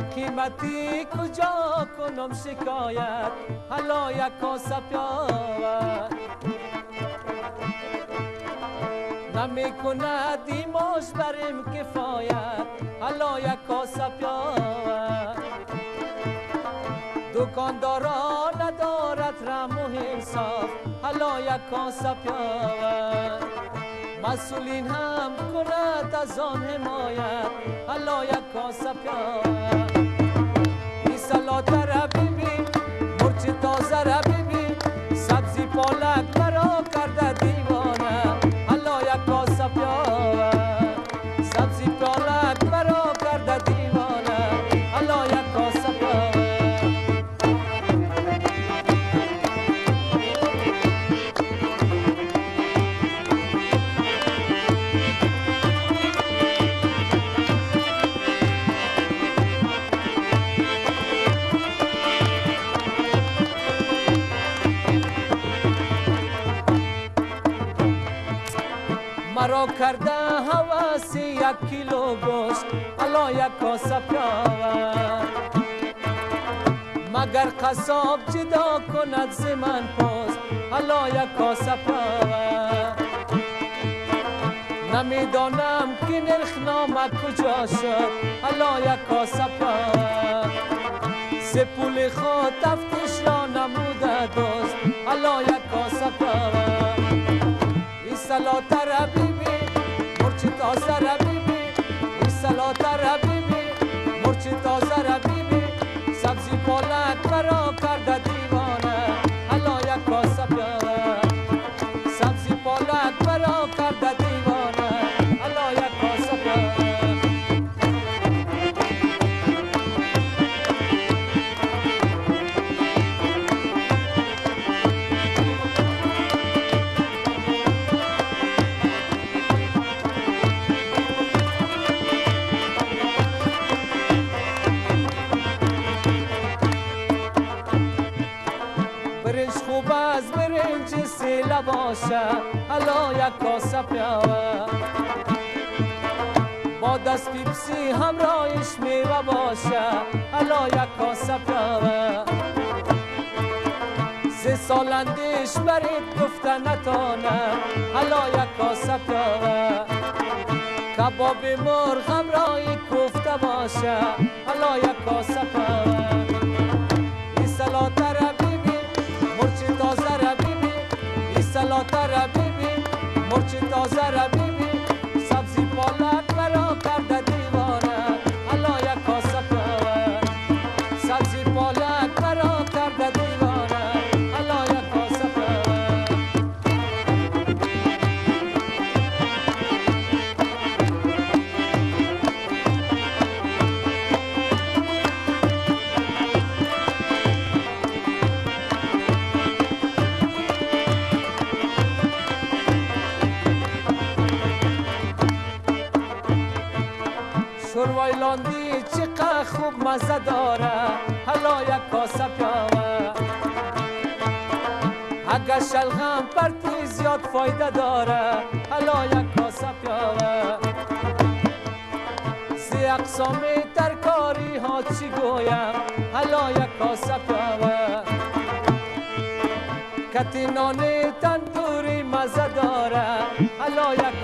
قیمتی کجا کنم شکایت حالا یک کاسه پیاور نمی کند دیماش بریم کفایت حالا یک کاسه پیاور دکاندارا ندارد رحم و انصاف حالا یک کاسه پیاور مسئولین هم کند از آن حمایت حالا یک کاسه پیاور این سلات را ببین مرچ تازه را ببین سبزی پالک برا کرده دیوانه حالا یک کاسه پیاور سبزی پالک برا کرده دیوانه حالا یک کاسه پیاور مرا کرده هوس یک کیلو گوشت حالا یک کاسه پیاور مگر قصاب جدا کند ز من پوست حالا یک کاسه پیاور نمیدانم که نرخ نامه کجا شد حالا یک کاسه پیاور ز پول خود تفتیش را نموده دوست حالا یک کاسه پیاور این سلات را ببین مرچ تازه را ببین این سلات را ببین مرچ تازه را ببین سبزی پالک برا کرده دیوانه حالا یک کاسه پیاور سبزی پالک برا کرده دیوانه حالا یک کاسه پیاور برنج خوب از برنج سیله باشه حالا یک کاسه پیاور با دست پیپسی همراهش میوه باشه حالا یک کاسه پیاور سه سال اندیش برید گفته نتانه حالا یک کاسه پیاور کباب مرغ همراهی کوفته باشه حالا یک کاسه پیاور این سلات را مرچ تازه را ببین این سلات را ببین مرچ تازه را ببین سبزی پالک برا کرده دیوانه حالا یک کاسه پیاور سبزی پالک برا کرده دیوانه حالا یک کاسه پیاور شوروای لاندی چقدر خوب مزه داره حالا یک کاسه پیاور اگر شلغم پرتی زیاد فایده داره حالا یک کاسه پیاور سی اقسام ترکاری ها چی گویم حالا یک کاسه پیاور کتی نان تندوری مزه داره حالا یک